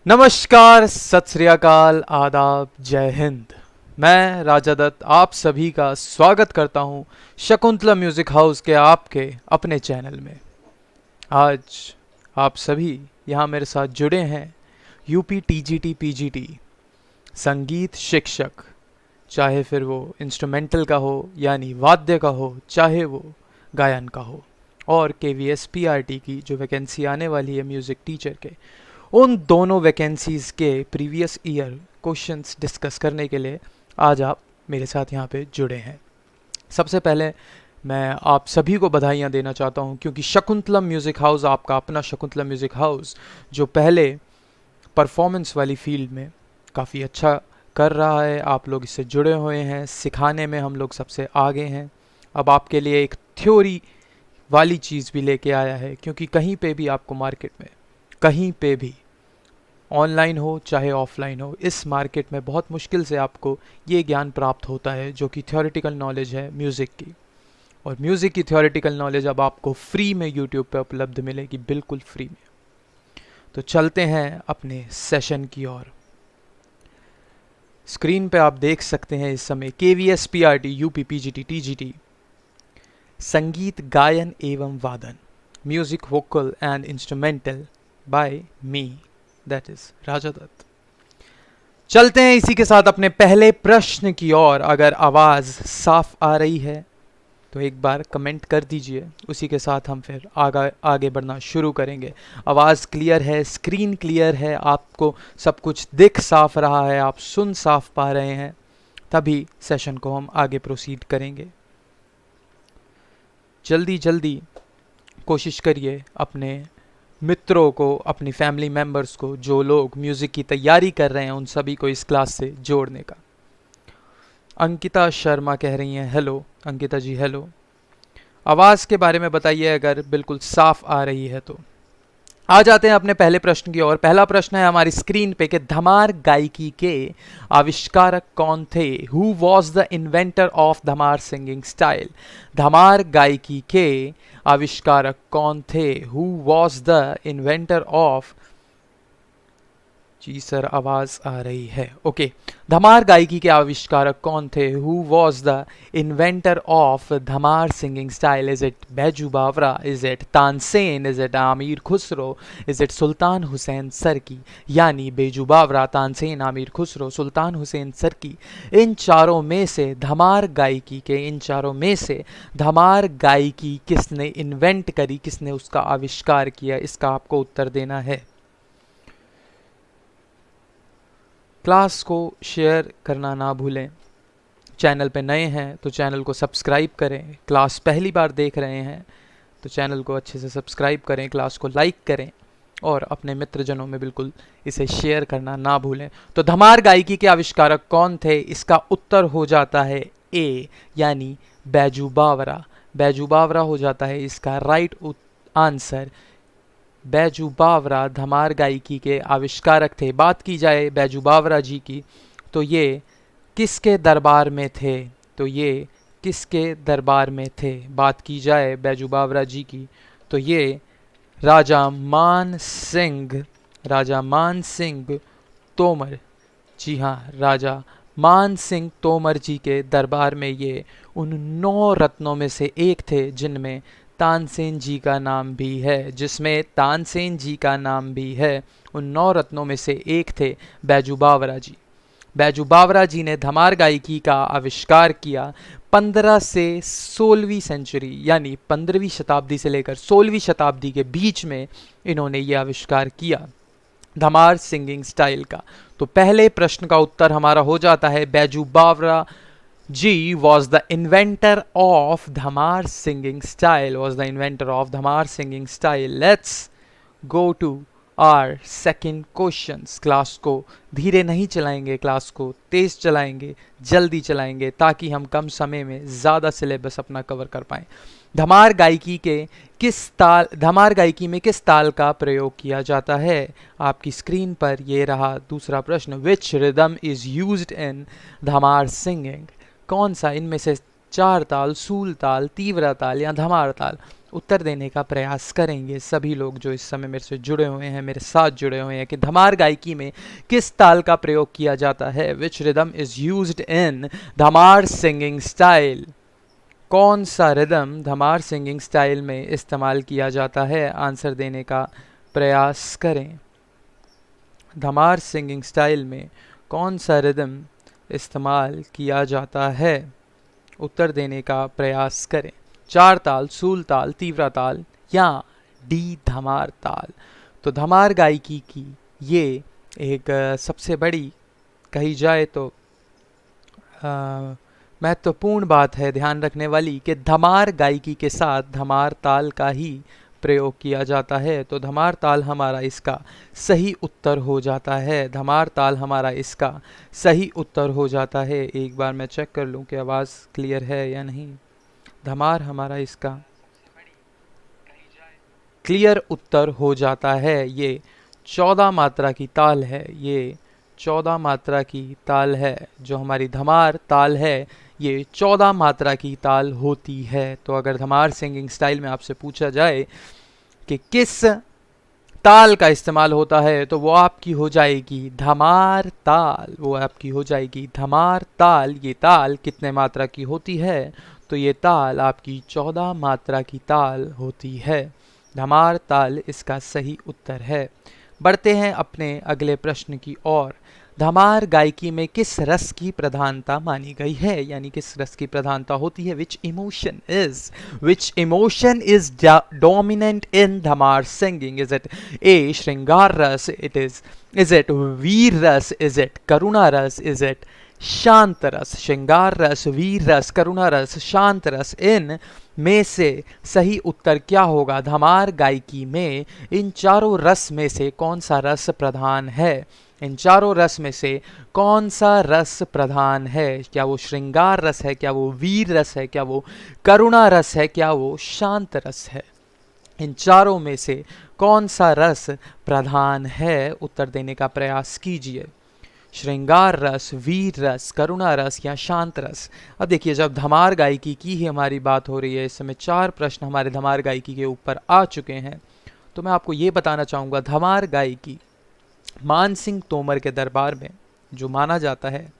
नमस्कार, सत श्री अकाल, आदाब, जय हिंद। मैं राजा दत्त आप सभी का स्वागत करता हूं शकुंतला म्यूजिक हाउस के आपके अपने चैनल में। आज आप सभी यहां मेरे साथ जुड़े हैं यूपी टीजीटी पीजीटी संगीत शिक्षक, चाहे फिर वो इंस्ट्रूमेंटल का हो यानी वाद्य का हो, चाहे वो गायन का हो, और केवीएस पीआरटी की जो वैकेंसी आने वाली है म्यूज़िक टीचर के, उन दोनों वैकेंसीज़ के प्रीवियस ईयर क्वेश्चंस डिस्कस करने के लिए आज आप मेरे साथ यहाँ पे जुड़े हैं। सबसे पहले मैं आप सभी को बधाइयाँ देना चाहता हूँ क्योंकि शकुंतला म्यूज़िक हाउस, आपका अपना शकुंतला म्यूज़िक हाउस, जो पहले परफॉर्मेंस वाली फील्ड में काफ़ी अच्छा कर रहा है, आप लोग इससे जुड़े हुए हैं, सिखाने में हम लोग सबसे आगे हैं। अब आपके लिए एक थ्योरी वाली चीज़ भी लेके आया है, क्योंकि कहीं पे भी आपको मार्केट में, कहीं पे भी ऑनलाइन हो चाहे ऑफलाइन हो, इस मार्केट में बहुत मुश्किल से आपको ये ज्ञान प्राप्त होता है जो कि थ्योरेटिकल नॉलेज है म्यूज़िक की। और म्यूज़िक की थ्योरेटिकल नॉलेज अब आपको फ्री में यूट्यूब पे उपलब्ध मिलेगी, बिल्कुल फ्री में। तो चलते हैं अपने सेशन की ओर। स्क्रीन पे आप देख सकते हैं इस समय KVS PRT UP PGT TGT संगीत गायन एवं वादन, music vocal and instrumental by me, that is Raja Dutt. चलते हैं इसी के साथ अपने पहले प्रश्न की ओर। अगर आवाज साफ आ रही है तो एक बार कमेंट कर दीजिए, उसी के साथ हम फिर आगे बढ़ना शुरू करेंगे। आवाज़ क्लियर है, स्क्रीन क्लियर है, आपको सब कुछ दिख साफ रहा है, आप सुन साफ पा रहे हैं, तभी सेशन को हम आगे प्रोसीड करेंगे। जल्दी जल्दी कोशिश करिए अपने मित्रों को, अपनी फैमिली मेम्बर्स को, जो लोग म्यूज़िक की तैयारी कर रहे हैं, उन सभी को इस क्लास से जोड़ने का। अंकिता शर्मा कह रही हैं हेलो। अंकिता जी हेलो। आवाज़ के बारे में बताइए अगर बिल्कुल साफ आ रही है तो। आ जाते हैं अपने पहले प्रश्न की ओर। पहला प्रश्न है हमारी स्क्रीन पे कि धमार गायकी के आविष्कारक कौन थे? Who was the inventor of dhamar singing style? Dhamar गायकी के आविष्कारक कौन थे? Who was the inventor of, जी सर आवाज़ आ रही है, ओके। धमार गायकी के आविष्कारक कौन थे? Who was the inventor of dhamar singing style? Is it Baiju Bawra? Is it Tansen? Is it Amir Khusro? Is it Sultan Hussain Sharqi? यानी बैजू बावरा, तानसेन, आमिर खुसरो, सुल्तान हुसैन सरकी, इन चारों में से धमार गायकी के, इन चारों में से धमार गायकी किसने इन्वेंट करी, किसने उसका आविष्कार किया? इसका आपको उत्तर देना है। क्लास को शेयर करना ना भूलें। चैनल पे नए हैं तो चैनल को सब्सक्राइब करें। क्लास पहली बार देख रहे हैं तो चैनल को अच्छे से सब्सक्राइब करें, क्लास को लाइक करें और अपने मित्रजनों में बिल्कुल इसे शेयर करना ना भूलें। तो धमार गायकी के आविष्कारक कौन थे? इसका उत्तर हो जाता है ए, यानी बैजू बावरा। बैजू बावरा हो जाता है इसका राइट आंसर। बैजू बावरा धमार गायकी के आविष्कारक थे। बात की जाए बैजू बावरा जी की तो ये किसके दरबार में थे? तो ये किसके दरबार में थे? बात की जाए बैजू बावरा जी की तो ये राजा मान सिंह तोमर, जी हाँ, राजा मान सिंह तोमर जी के दरबार में ये उन 9 रत्नों में से एक थे जिनमें तानसेन जी का नाम भी है, जिसमें तानसेन जी का नाम भी है। उन 9 रत्नों में से एक थे बैजू बावरा जी। बैजू बावरा जी ने धमार गायकी का आविष्कार किया 15 से 16वीं सेंचुरी, यानी 15वीं शताब्दी से लेकर 16वीं शताब्दी के बीच में इन्होंने ये आविष्कार किया धमार सिंगिंग स्टाइल का। तो पहले प्रश्न का उत्तर हमारा हो जाता है बैजू बावरा G was the inventor of Dhamar singing style, was the inventor of Dhamar singing style. Let's go to our second questions. Class को धीरे नहीं चलाएंगे, क्लास को तेज चलाएंगे, जल्दी चलाएंगे, ताकि हम कम समय में ज़्यादा सिलेबस अपना कवर कर पाएँ। धमार गायकी में किस ताल का प्रयोग किया जाता है? आपकी स्क्रीन पर ये रहा दूसरा प्रश्न। Which rhythm is used in dhamar singing? कौन सा इनमें से 4 ताल, सूल ताल, तीव्र ताल या धमार ताल? उत्तर देने का प्रयास करेंगे सभी लोग जो इस समय मेरे से जुड़े हुए हैं, मेरे साथ जुड़े हुए हैं, कि धमार गायकी में किस ताल का प्रयोग किया जाता है। Which rhythm is used in dhamar singing style. कौन सा रिदम धमार सिंगिंग स्टाइल में इस्तेमाल किया जाता है, आंसर देने का प्रयास करें। धमार सिंगिंग स्टाइल में कौन सा रिदम इस्तेमाल किया जाता है, उत्तर देने का प्रयास करें। चार ताल, सूल ताल, तीव्रा ताल या डी धमार ताल। तो धमार गायकी की ये एक सबसे बड़ी कही जाए तो महत्वपूर्ण बात है ध्यान रखने वाली, कि धमार गायकी के साथ धमार ताल का ही प्रयोग किया जाता है। तो धमार ताल हमारा इसका सही उत्तर हो जाता है। धमार ताल हमारा इसका सही उत्तर हो जाता है। एक बार मैं चेक कर लूं कि आवाज़ क्लियर है या नहीं। धमार हमारा इसका क्लियर उत्तर हो जाता है। ये 14 मात्रा की ताल है। ये 14 मात्रा की ताल है। जो हमारी धमार ताल है ये 14 मात्रा की ताल होती है। तो अगर धमार सिंगिंग स्टाइल में आपसे पूछा जाए कि किस ताल का इस्तेमाल होता है, तो वो आपकी हो जाएगी धमार ताल। वो आपकी हो जाएगी धमार ताल। ये ताल कितने मात्रा की होती है, तो ये ताल आपकी 14 मात्रा की ताल होती है। धमार ताल इसका सही उत्तर है। बढ़ते हैं अपने अगले प्रश्न की ओर। धमार गायकी में किस रस की प्रधानता मानी गई है, यानी किस रस की प्रधानता होती है। Which emotion is dominant in dhamar singing. Is it a shringar ras, is it वीर रस, इज इट करुणा रस, इज इट शांत रस। श्रृंगार रस, वीर रस, करुणा रस, शांत रस, इन में से सही उत्तर क्या होगा। धमार गायकी में इन चारों रस में से कौन सा रस प्रधान है। इन चारों रस में से कौन सा रस प्रधान है। क्या वो श्रृंगार रस है, क्या वो वीर रस है, क्या वो करुणा रस है, क्या वो शांत रस है। इन चारों में से कौन सा रस प्रधान है, उत्तर देने का प्रयास कीजिए। श्रृंगार रस, वीर रस, करुणा रस या शांत रस। अब देखिए, जब धमार गायकी की ही हमारी बात हो रही है, इस समय 4 प्रश्न हमारे धमार गायकी के ऊपर आ चुके हैं, तो मैं आपको ये बताना चाहूँगा, धमार गायकी मान सिंह तोमर के दरबार में जो माना जाता है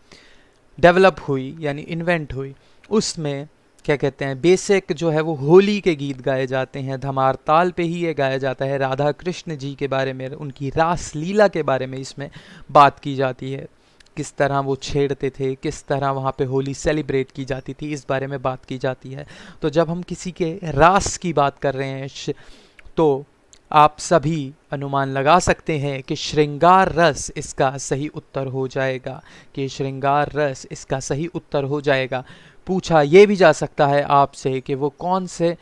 डेवलप हुई, यानी इन्वेंट हुई, उसमें क्या कहते हैं, बेसिक जो है वो होली के गीत गाए जाते हैं। धमार ताल पे ही ये गाया जाता है। राधा कृष्ण जी के बारे में, उनकी रास लीला के बारे में इसमें बात की जाती है। किस तरह वो छेड़ते थे, किस तरह वहाँ पे होली सेलिब्रेट की जाती थी, इस बारे में बात की जाती है। तो जब हम किसी के रास की बात कर रहे हैं, तो आप सभी अनुमान लगा सकते हैं कि श्रृंगार रस इसका सही उत्तर हो जाएगा, कि श्रृंगार रस इसका सही उत्तर हो जाएगा। पूछा ये भी जा सकता है आपसे कि वो कौन से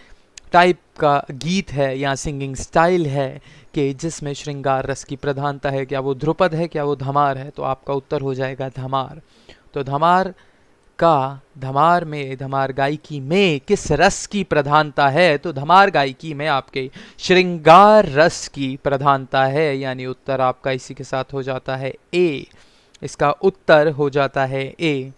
टाइप का गीत है या सिंगिंग स्टाइल है कि जिसमें श्रृंगार रस की प्रधानता है। क्या वो ध्रुपद है, क्या वो धमार है, तो आपका उत्तर हो जाएगा धमार। तो धमार गायकी में किस रस की प्रधानता है, तो धमार गायकी में आपके श्रृंगार रस की प्रधानता है, यानी उत्तर आपका इसी के साथ हो जाता है ए। इसका उत्तर हो जाता है ए।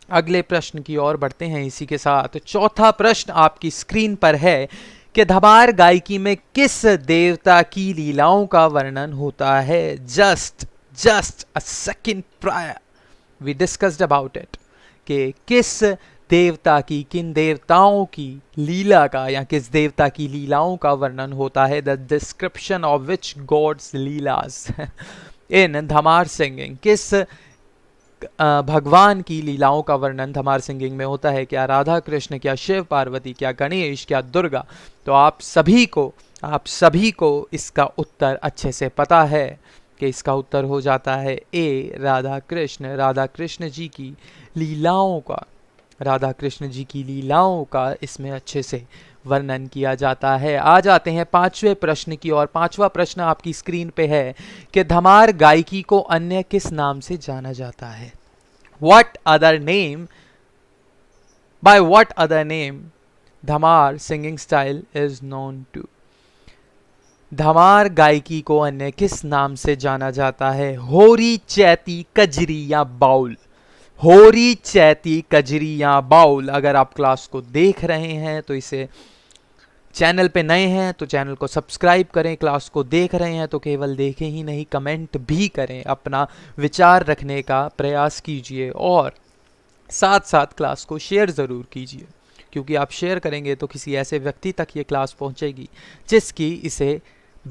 अगले प्रश्न की ओर बढ़ते हैं इसी के साथ। चौथा प्रश्न आपकी स्क्रीन पर है कि धमार गायकी में किस देवता की लीलाओं का वर्णन होता है। Just a second prior we discussed about it, कि किस देवता की, किन देवताओं की लीला का या किस देवता की लीलाओं का वर्णन होता है। The description of which gods lilas in dhamar singing. किस भगवान की लीलाओं का वर्णन धमार सिंगिंग में होता है। क्या राधा कृष्ण, क्या शिव पार्वती, क्या गणेश, क्या दुर्गा। तो आप सभी को इसका उत्तर अच्छे से पता है कि इसका उत्तर हो जाता है ए, राधा कृष्ण जी की लीलाओं का इसमें अच्छे से वर्णन किया जाता है। आ जाते हैं 5वें प्रश्न की और 5वां प्रश्न आपकी स्क्रीन पे है कि धमार गायकी को अन्य किस नाम से जाना जाता है। by what other name Dhamar singing style is known to. Dhamar गायकी को अन्य किस नाम से जाना जाता है। होरी, चैती, कजरी या बाउल। होरी, चैती, कजरी या बाउल। अगर आप क्लास को देख रहे हैं तो इसे चैनल पे नए हैं तो चैनल को सब्सक्राइब करें, क्लास को देख रहे हैं तो केवल देखें ही नहीं, कमेंट भी करें, अपना विचार रखने का प्रयास कीजिए और साथ साथ क्लास को शेयर ज़रूर कीजिए, क्योंकि आप शेयर करेंगे तो किसी ऐसे व्यक्ति तक ये क्लास पहुंचेगी जिसकी इसे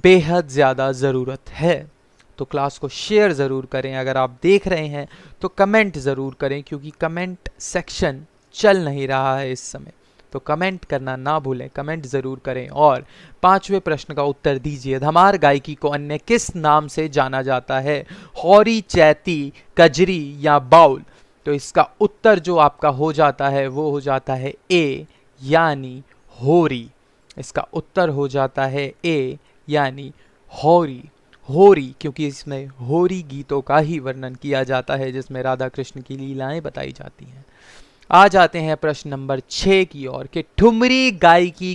बेहद ज़्यादा ज़रूरत है। तो क्लास को शेयर ज़रूर करें। अगर आप देख रहे हैं तो कमेंट ज़रूर करें, क्योंकि कमेंट सेक्शन चल नहीं रहा है इस समय, तो कमेंट करना ना भूलें, कमेंट ज़रूर करें। और 5वें प्रश्न का उत्तर दीजिए, धमार गायकी को अन्य किस नाम से जाना जाता है? हौरी, चैती, कजरी या बाउल? तो इसका उत्तर जो आपका हो जाता है वो हो जाता है ए, यानी होरी। इसका उत्तर हो जाता है ए, यानी होरी। होरी, क्योंकि इसमें होरी गीतों का ही वर्णन किया जाता है जिसमें राधा कृष्ण की लीलाएं बताई जाती हैं। आ जाते हैं प्रश्न नंबर 6 की ओर कि ठुमरी गायकी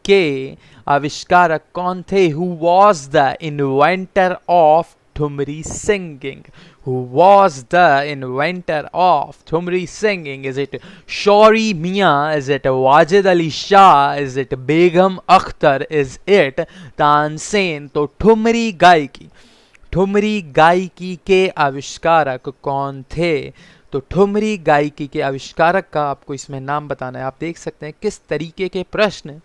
के आविष्कारक कौन थे? Who was the inventor of thumri singing? Who was the inventor of Thumri singing? Is it Shauri Mia? Is it Wajid Ali Shah? Is it Begum Akhtar? Is it Tansen? तो ठुमरी गायकी के आविष्कारक कौन थे? तो ठुमरी गायकी के आविष्कारक का आपको इसमें नाम बताना है। आप देख सकते हैं किस तरीके के प्रश्न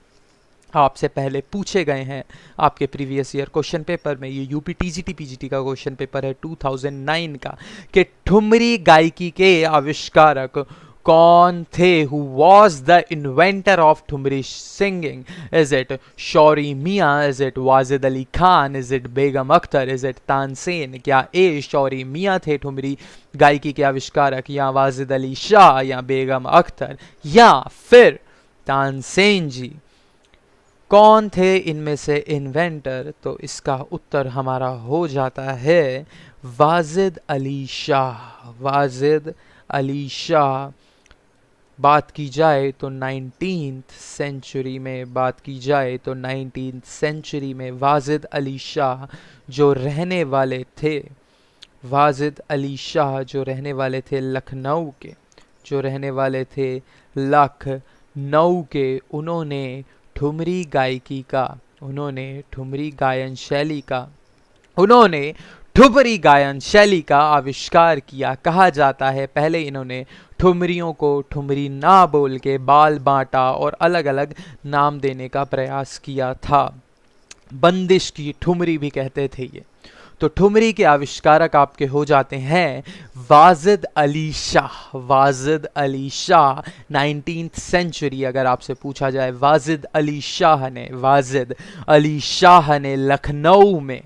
आपसे पहले पूछे गए हैं आपके प्रीवियस ईयर क्वेश्चन पेपर में। ये यूपी टीजीटी पीजीटी का क्वेश्चन पेपर है 2009 का, कि ठुमरी गायकी के आविष्कारक कौन थे? Who was the inventor of thumri singing? Is it Shori Miyan? Is it Wajid Ali Khan? Is it Begum Akhtar? Is it Tansen? क्या ए शौरी मियाँ थे ठुमरी गायकी के आविष्कारक, या वाजिद अली शाह, या बेगम अख्तर, या फिर तानसेन जी? कौन थे इनमें से इन्वेंटर? तो इसका उत्तर हमारा हो जाता है वाजिद अली शाह। वाजिद अली शाह। बात की जाए तो 19th सेंचुरी में, बात की जाए तो 19th सेंचुरी में वाजिद अली शाह जो रहने वाले थे, वाजिद अली शाह जो रहने वाले थे लखनऊ के, जो रहने वाले थे लखनऊ के, उन्होंने ठुमरी गायकी का, उन्होंने ठुमरी गायन शैली का, उन्होंने ठुमरी गायन शैली का आविष्कार किया। कहा जाता है पहले इन्होंने ठुमरियों को ठुमरी ना बोल के बाल बांटा और अलग अलग नाम देने का प्रयास किया था। बंदिश की ठुमरी भी कहते थे ये। तो ठुमरी के आविष्कारक आपके हो जाते हैं वाजिद अली शाह। Wajid Ali Shah 19th century. अगर आपसे पूछा जाए वाजिद अली शाह ने लखनऊ में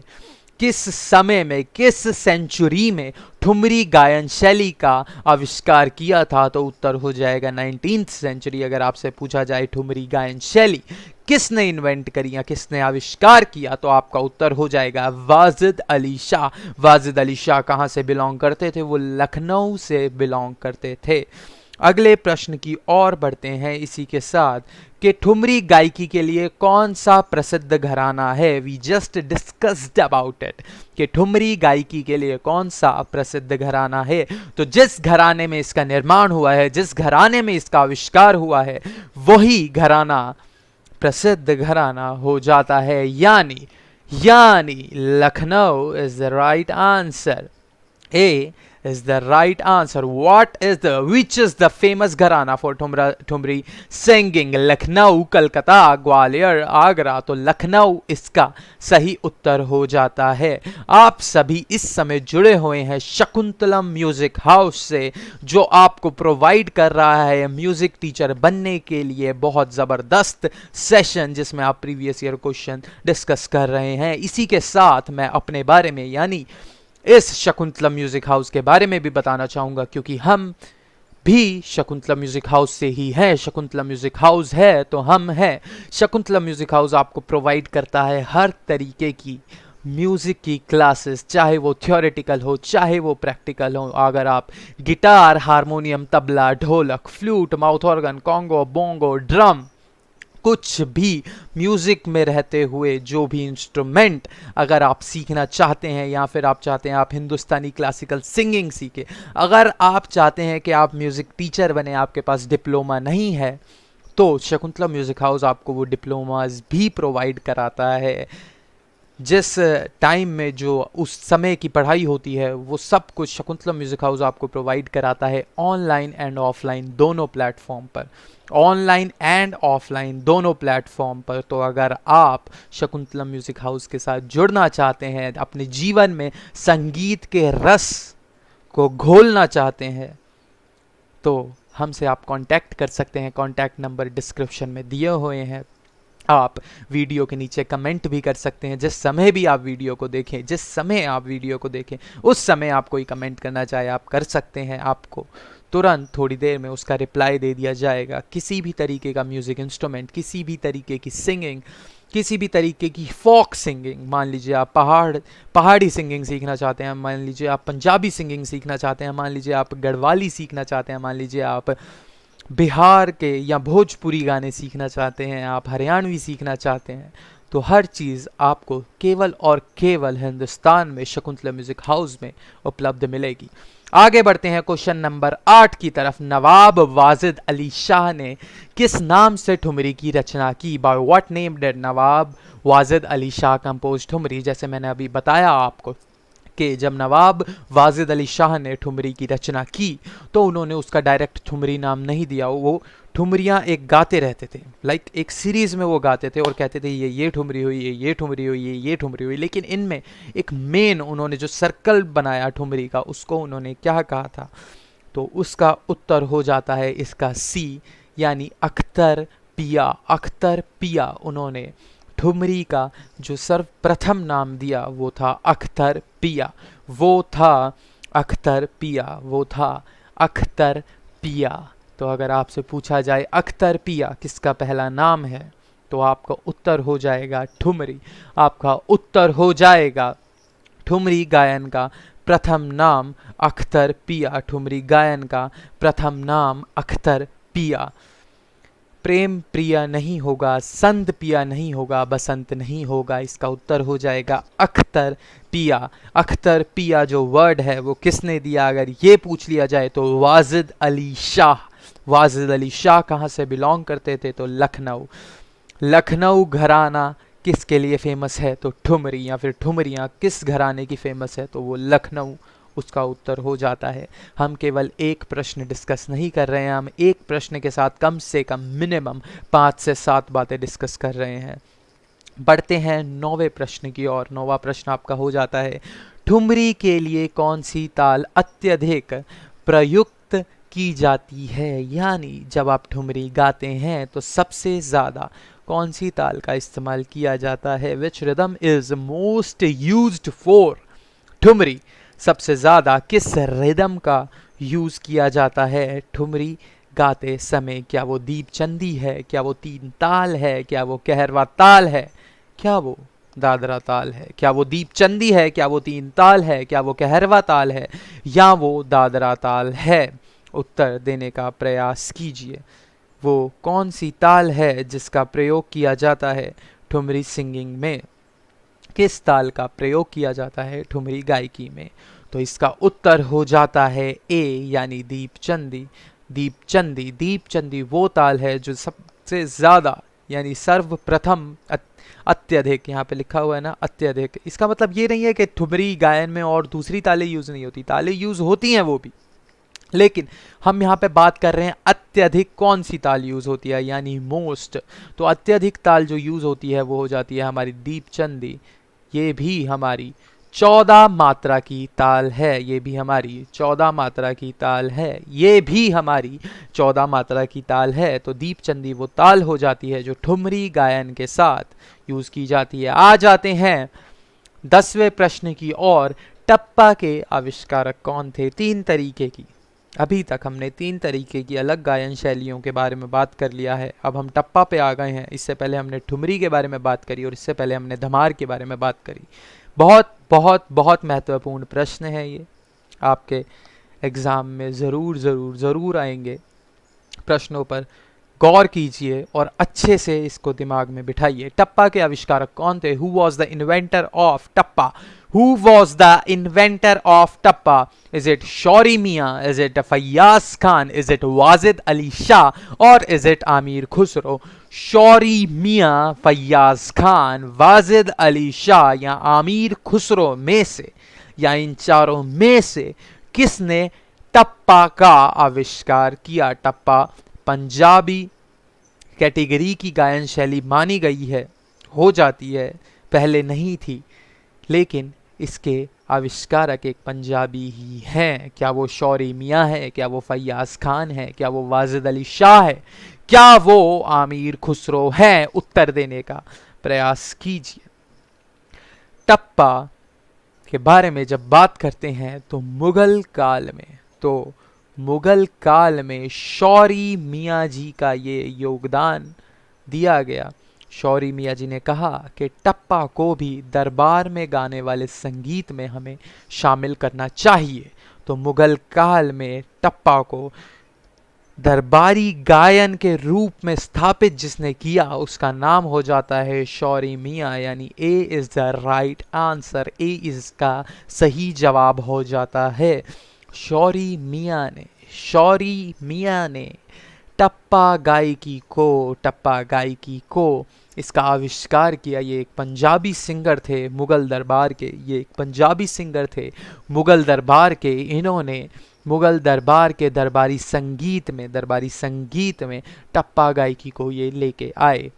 किस समय में, किस सेंचुरी में ठुमरी गायन शैली का आविष्कार किया था, तो उत्तर हो जाएगा 19th सेंचुरी। अगर आपसे पूछा जाए ठुमरी गायन शैली किसने इन्वेंट करी या किसने आविष्कार किया, तो आपका उत्तर हो जाएगा वाजिद अली शाह। वाजिद अली शाह कहाँ से बिलोंग करते थे? वो लखनऊ से बिलोंग करते थे। अगले प्रश्न की ओर बढ़ते हैं इसी के साथ कि ठुमरी गायकी के लिए कौन सा प्रसिद्ध घराना है? We just discussed about it कि ठुमरी गायकी के लिए कौन सा प्रसिद्ध घराना है। तो जिस घराने में इसका निर्माण हुआ है, जिस घराने में इसका आविष्कार हुआ है, वही घराना प्रसिद्ध घराना हो जाता है, यानी Lucknow is the right answer. A is the right answer. Which is the famous घराना for ठुमरी singing? लखनऊ, कलकत्ता, ग्वालियर, आगरा। तो लखनऊ इसका सही उत्तर हो जाता है। आप सभी इस समय जुड़े हुए हैं शकुंतलम म्यूजिक हाउस से, जो आपको प्रोवाइड कर रहा है म्यूजिक टीचर बनने के लिए बहुत ज़बरदस्त सेशन, जिसमें आप प्रीवियस ईयर क्वेश्चन डिस्कस कर रहे हैं। इसी के साथ मैं अपने बारे में, यानी इस शकुंतलम म्यूजिक हाउस के बारे में भी बताना चाहूँगा, क्योंकि हम भी शकुंतलम म्यूजिक हाउस से ही हैं। शकुंतलम म्यूजिक हाउस है तो हम हैं। शकुंतलम म्यूजिक हाउस आपको प्रोवाइड करता है हर तरीके की म्यूज़िक की क्लासेस, चाहे वो थियोरेटिकल हो, चाहे वो प्रैक्टिकल हो। अगर आप गिटार, हारमोनियम, तबला, ढोलक, flute, mouth organ, Congo, bongo, drum, कुछ भी म्यूज़िक में रहते हुए जो भी इंस्ट्रूमेंट अगर आप सीखना चाहते हैं, या फिर आप चाहते हैं आप हिंदुस्तानी क्लासिकल सिंगिंग सीखें, अगर आप चाहते हैं कि आप म्यूज़िक टीचर बने, आपके पास डिप्लोमा नहीं है, तो शकुंतला म्यूज़िक हाउस आपको वो डिप्लोमास भी प्रोवाइड कराता है। जिस टाइम में जो उस समय की पढ़ाई होती है वो सब कुछ शकुंतला म्यूज़िक हाउस आपको प्रोवाइड कराता है, ऑनलाइन एंड ऑफलाइन दोनों प्लेटफॉर्म पर, ऑनलाइन एंड ऑफलाइन दोनों प्लेटफॉर्म पर। तो अगर आप शकुंतला म्यूज़िक हाउस के साथ जुड़ना चाहते हैं, अपने जीवन में संगीत के रस को घोलना चाहते हैं, तो हमसे आप कांटेक्ट कर सकते हैं। कांटेक्ट नंबर डिस्क्रिप्शन में दिए हुए हैं। आप वीडियो के नीचे कमेंट भी कर सकते हैं। जिस समय भी आप वीडियो को देखें, जिस समय आप वीडियो को देखें, उस समय आप कोई कमेंट करना चाहे आप कर सकते हैं। आपको तुरंत थोड़ी देर में उसका रिप्लाई दे दिया जाएगा। किसी भी तरीके का म्यूज़िक इंस्ट्रूमेंट, किसी भी तरीके की सिंगिंग, किसी भी तरीके की फोक सिंगिंग, मान लीजिए आप पहाड़ी सिंगिंग सीखना चाहते हैं, मान लीजिए आप पंजाबी सिंगिंग सीखना चाहते हैं, मान लीजिए आप गढ़वाली सीखना चाहते हैं, मान लीजिए आप बिहार के या भोजपुरी गाने सीखना चाहते हैं, आप हरियाणवी सीखना चाहते हैं, तो हर चीज़ आपको केवल और केवल हिंदुस्तान में शकुंतला म्यूज़िक हाउस में उपलब्ध मिलेगी। आगे बढ़ते हैं क्वेश्चन नंबर 8 की तरफ। नवाब वाजिद अली शाह ने किस नाम से ठुमरी की रचना की? By what name did Nawab Wajid Ali Shah compose thumri? जैसे मैंने अभी बताया आपको कि जब नवाब वाजिद अली शाह ने ठुमरी की रचना की तो उन्होंने उसका डायरेक्ट ठुमरी नाम नहीं दिया। वो ठुमरियाँ एक गाते रहते थे, लाइक एक सीरीज़ में वो गाते थे और कहते थे ये ठुमरी हुई, ये ठुमरी हुई, ये ठुमरी हुई। लेकिन इनमें एक मेन उन्होंने जो सर्कल बनाया ठुमरी का, उसको उन्होंने क्या कहा था? तो उसका उत्तर हो जाता है इसका सी, यानी अख्तर पिया। अख्तर पिया उन्होंने ठुमरी का जो सर्वप्रथम नाम दिया वो था अख्तर पिया। वो था अख्तर पिया, वो था अख्तर पिया। तो अगर आपसे पूछा जाए अख्तर पिया किसका पहला नाम है, तो आपका उत्तर हो जाएगा ठुमरी। आपका उत्तर हो जाएगा ठुमरी गायन का प्रथम नाम अख्तर पिया। ठुमरी गायन का प्रथम नाम अख्तर पिया। प्रेम प्रिया नहीं होगा, संत पिया नहीं होगा, बसंत नहीं होगा। इसका उत्तर हो जाएगा अख्तर पिया। अख्तर पिया जो वर्ड है वो किसने दिया? अगर ये पूछ लिया जाए तो वाजिद अली शाह। वाजिद अली शाह कहाँ से बिलोंग करते थे? तो लखनऊ। लखनऊ घराना किसके लिए फेमस है? तो ठुमरी, या फिर ठुमरियाँ किस घराने की फेमस है? तो वो लखनऊ। उसका उत्तर हो जाता है। हम केवल एक प्रश्न डिस्कस नहीं कर रहे हैं, हम एक प्रश्न के साथ कम से कम मिनिमम 5 से 7 बातें डिस्कस कर रहे हैं। बढ़ते हैं 9वें प्रश्न की ओर। 9वां प्रश्न आपका हो जाता है, ठुमरी के लिए कौन सी ताल अत्यधिक प्रयुक्त की जाती है? यानी जब आप ठुमरी गाते हैं तो सबसे ज़्यादा कौन सी ताल का इस्तेमाल किया जाता है? Which rhythm is most used for thumri? सबसे ज़्यादा किस रिदम का यूज़ किया जाता है ठुमरी गाते समय? क्या वो दीपचंदी है? क्या वो तीन ताल है? क्या वो कहरवा ताल है? क्या वो दादरा ताल है? क्या वो दीपचंदी है? क्या वो तीन ताल है? क्या वो कहरवा ताल है? या वो दादरा ताल है? उत्तर देने का प्रयास कीजिए। वो कौन सी ताल है जिसका प्रयोग किया जाता है ठुमरी सिंगिंग में? किस ताल का प्रयोग किया जाता है ठुमरी गायकी में? तो इसका उत्तर हो जाता है ए, यानी दीपचंदी। दीपचंदी। दीपचंदी वो ताल है जो सबसे ज़्यादा यानी सर्वप्रथम अत्यधिक, यहाँ पे लिखा हुआ है ना अत्यधिक, इसका मतलब ये नहीं है कि ठुमरी गायन में और दूसरी तालें यूज़ नहीं होती, तालें यूज़ होती हैं वो भी, लेकिन हम यहाँ पे बात कर रहे हैं अत्यधिक कौन सी ताल यूज़ होती है, यानी मोस्ट। तो अत्यधिक ताल जो यूज़ होती है वो हो जाती है हमारी दीपचंदी। ये भी हमारी 14 मात्रा की ताल है। ये भी हमारी 14 मात्रा की ताल है। ये भी हमारी 14 मात्रा की ताल है। तो दीपचंदी वो ताल हो जाती है जो ठुमरी गायन के साथ यूज़ की जाती है। आ जाते हैं 10वें प्रश्न की ओर। टप्पा के आविष्कारक कौन थे? 3 तरीके की, अभी तक हमने 3 तरीके की अलग गायन शैलियों के बारे में बात कर लिया है। अब हम टप्पा पे आ गए हैं। इससे पहले हमने ठुमरी के बारे में बात करी और इससे पहले हमने धमार के बारे में बात करी। बहुत बहुत बहुत महत्वपूर्ण प्रश्न है ये, आपके एग्ज़ाम में ज़रूर ज़रूर ज़रूर आएंगे। प्रश्नों पर गौर कीजिए और अच्छे से इसको दिमाग में बिठाइए। टप्पा के आविष्कारक कौन थे? Who was the inventor of tappa? Who was the inventor of Tappa? Is it Shauri Mian? Is it Fayyaz Khan? Is it Wazid Ali Shah? Or is it Amir Khusro? Shauri Mian, Fayyaz Khan, Wazid Ali Shah या आमिर खुसरो में से या इन चारों में से किसने टप्पा का आविष्कार किया? टप्पा पंजाबी कैटेगरी की गायन शैली मानी गई है, हो जाती है, पहले नहीं थी, लेकिन इसके आविष्कारक एक पंजाबी ही हैं। क्या वो शौरी मियाँ है? क्या वो फैयाज खान है? क्या वो वाजिद अली शाह है? क्या वो आमिर खुसरो है? उत्तर देने का प्रयास कीजिए। टप्पा के बारे में जब बात करते हैं तो मुगल काल में शौरी मियाँ जी का ये योगदान दिया गया। शौरी मियाँ जी ने कहा कि टप्पा को भी दरबार में गाने वाले संगीत में हमें शामिल करना चाहिए। तो मुगल काल में टप्पा को दरबारी गायन के रूप में स्थापित जिसने किया उसका नाम हो जाता है शौरी मियाँ, यानी A is the right answer. A इसका सही जवाब हो जाता है। शौरी मियाँ ने टप्पा गायकी को इसका आविष्कार किया। ये एक पंजाबी सिंगर थे मुगल दरबार के, मुगल दरबार के। इन्होंने मुगल दरबार के दरबारी संगीत में टप्पा गायकी को ये लेके आए।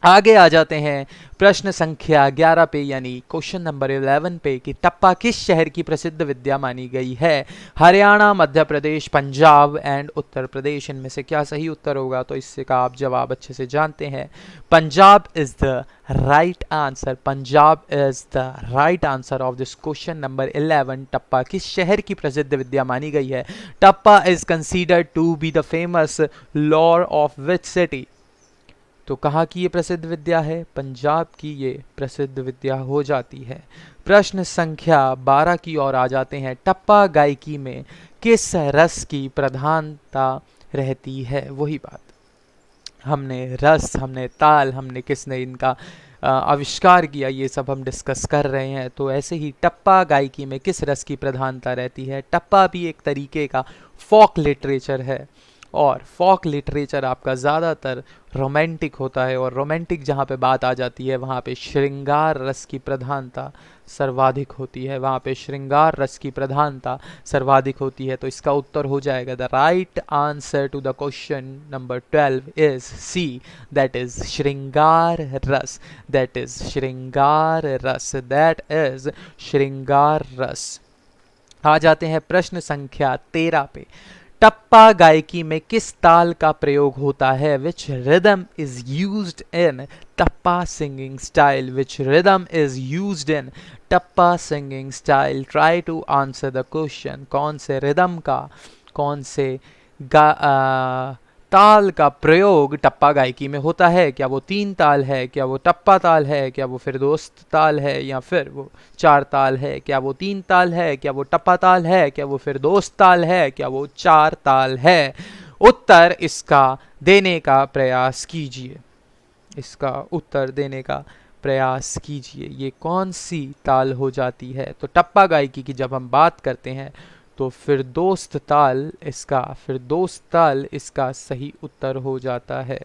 आगे आ जाते हैं प्रश्न संख्या 11 पे, यानी क्वेश्चन नंबर 11 पे कि टप्पा किस शहर की प्रसिद्ध विद्या मानी गई है? हरियाणा, मध्य प्रदेश, पंजाब एंड उत्तर प्रदेश। इनमें से क्या सही उत्तर होगा? तो इससे का आप जवाब अच्छे से जानते हैं। Punjab is the right answer of this question number 11। टप्पा किस शहर की प्रसिद्ध विद्या मानी गई है? Tappa is considered to be the famous lore of which city? तो कहाँ की ये प्रसिद्ध विद्या है? पंजाब की ये प्रसिद्ध विद्या हो जाती है। प्रश्न संख्या 12 की ओर आ जाते हैं। टप्पा गायकी में किस रस की प्रधानता रहती है? वही बात, हमने रस, हमने ताल, हमने किसने इनका आविष्कार किया, ये सब हम डिस्कस कर रहे हैं। तो ऐसे ही टप्पा गायकी में किस रस की प्रधानता रहती है? टप्पा भी एक तरीके का फोक लिटरेचर है और फोक लिटरेचर आपका ज़्यादातर रोमांटिक होता है, और रोमांटिक जहाँ पे बात आ जाती है वहाँ पे श्रृंगार रस की प्रधानता सर्वाधिक होती है। तो इसका उत्तर हो जाएगा, the right answer to the question number 12 is C, that is shringar ras. आ जाते हैं प्रश्न संख्या 13 पे। टप्पा गायकी में किस ताल का प्रयोग होता है? Which rhythm is used in tappa singing style? Try to answer the question. कौन से रिदम का, कौन से ताल का प्रयोग टप्पा गायकी में होता है? क्या वो 3 ताल है? क्या वो टप्पा ताल है? क्या वो फिर दोस्त ताल है? या फिर वो 4 ताल है? क्या वो 3 ताल है? क्या वो टप्पा ताल है? क्या वो फिर दोस्त ताल है? क्या वो 4 ताल है? उत्तर इसका देने का प्रयास कीजिए। ये कौन सी ताल हो जाती है? तो टप्पा गायकी की जब हम बात करते हैं तो फिर दोस्त ताल इसका सही उत्तर हो जाता है।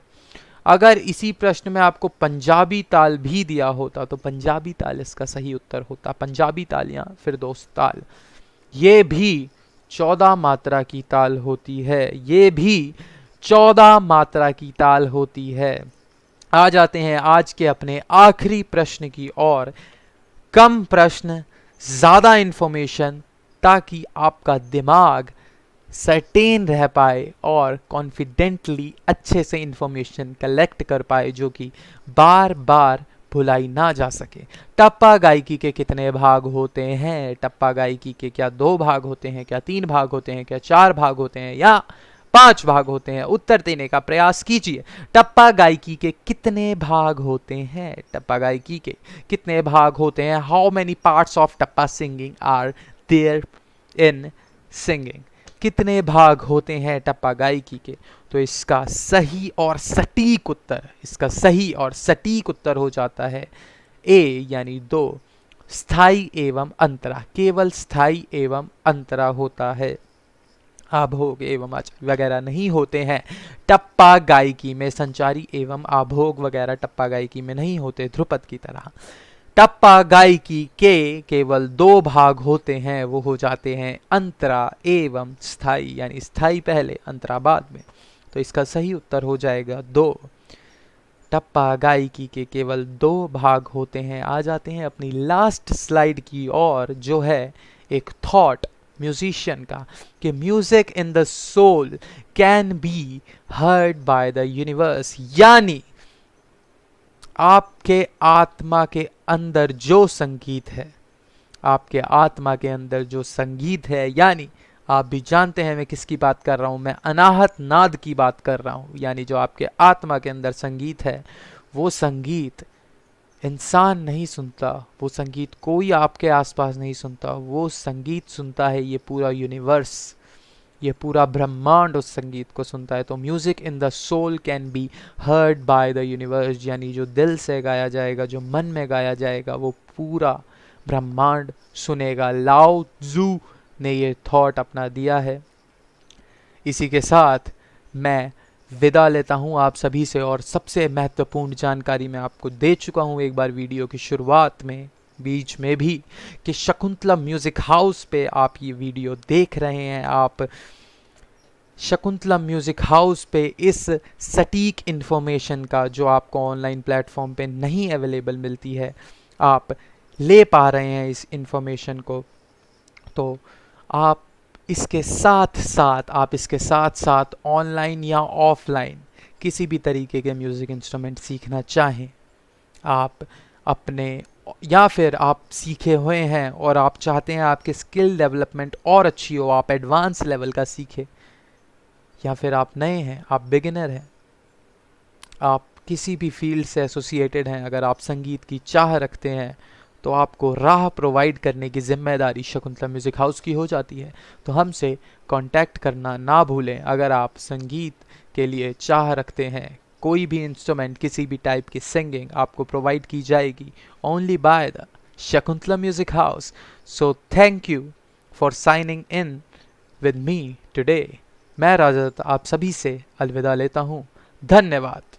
अगर इसी प्रश्न में आपको पंजाबी ताल भी दिया होता तो पंजाबी ताल इसका सही उत्तर होता। पंजाबी ताल या फिर दोस्त ताल, ये भी 14 मात्रा की ताल होती है। आ जाते हैं आज के अपने आखिरी प्रश्न की ओर। कम प्रश्न, ज़्यादा इंफॉर्मेशन, ताकि आपका दिमाग सर्टेन रह पाए और कॉन्फिडेंटली अच्छे से इंफॉर्मेशन कलेक्ट कर पाए, जो कि बार बार भुलाई ना जा सके। टप्पा गायकी के कितने भाग होते हैं? टप्पा गायकी के क्या 2 भाग होते हैं? क्या 3 भाग होते हैं? क्या 4 भाग होते हैं? या 5 भाग होते हैं? उत्तर देने का प्रयास कीजिए। टप्पा गायकी के कितने भाग होते हैं? How many parts of tappa singing are there in singing? कितने भाग होते हैं टप्पा गायकी के? तो इसका सही और सटीक उत्तर हो जाता है ए यानी 2, स्थाई एवं अंतरा। केवल स्थाई एवं अंतरा होता है, आभोग एवं आचारी वगैरह नहीं होते हैं टप्पा गायकी में। संचारी एवं आभोग वगैरह टप्पा गायकी में नहीं होते ध्रुपद की तरह। टप्पा गायकी के केवल 2 भाग होते हैं, वो हो जाते हैं अंतरा एवं स्थाई, यानी स्थाई पहले अंतरा बाद में। तो इसका सही उत्तर हो जाएगा 2। टप्पा गायकी के केवल 2 भाग होते हैं। आ जाते हैं अपनी लास्ट स्लाइड की और, जो है एक थॉट म्यूजिशियन का, कि music in the soul can be heard by the universe, यानी आपके आत्मा के अंदर जो संगीत है, आपके आत्मा के अंदर जो संगीत है, यानी आप भी जानते हैं मैं किसकी बात कर रहा हूं, मैं अनाहत नाद की बात कर रहा हूं। यानी जो आपके आत्मा के अंदर संगीत है, वो संगीत इंसान नहीं सुनता, वो संगीत कोई आपके आसपास नहीं सुनता, वो संगीत सुनता है ये पूरा यूनिवर्स, ये पूरा ब्रह्मांड उस संगीत को सुनता है। तो music in the soul can be heard by the universe, यानी जो दिल से गाया जाएगा, जो मन में गाया जाएगा, वो पूरा ब्रह्मांड सुनेगा। लाओ त्जू ने ये थॉट अपना दिया है। इसी के साथ मैं विदा लेता हूं आप सभी से, और सबसे महत्वपूर्ण जानकारी मैं आपको दे चुका हूं एक बार वीडियो की शुरुआत में, बीच में भी, कि शकुंतला म्यूजिक हाउस पे आप ये वीडियो देख रहे हैं। आप शकुंतला म्यूजिक हाउस पे इस सटीक इन्फॉर्मेशन का, जो आपको ऑनलाइन प्लेटफॉर्म पे नहीं अवेलेबल मिलती है, आप ले पा रहे हैं इस इन्फॉर्मेशन को। तो आप इसके साथ साथ ऑनलाइन या ऑफलाइन किसी भी तरीके के म्यूज़िक इंस्ट्रूमेंट सीखना चाहें आप अपने, या फिर आप सीखे हुए हैं और आप चाहते हैं आपकी स्किल डेवलपमेंट और अच्छी हो, आप एडवांस लेवल का सीखें, या फिर आप नए हैं, आप बिगिनर हैं, आप किसी भी फील्ड से एसोसिएटेड हैं, अगर आप संगीत की चाह रखते हैं, तो आपको राह प्रोवाइड करने की जिम्मेदारी शकुंतला म्यूज़िक हाउस की हो जाती है। तो हमसे कांटेक्ट करना ना भूलें अगर आप संगीत के लिए चाह रखते हैं। कोई भी इंस्ट्रूमेंट, किसी भी टाइप की सिंगिंग आपको प्रोवाइड की जाएगी only by the Shakuntala music house. So thank you for signing in with me today. मैं राजा दत्त आप सभी से अलविदा लेता हूँ। धन्यवाद।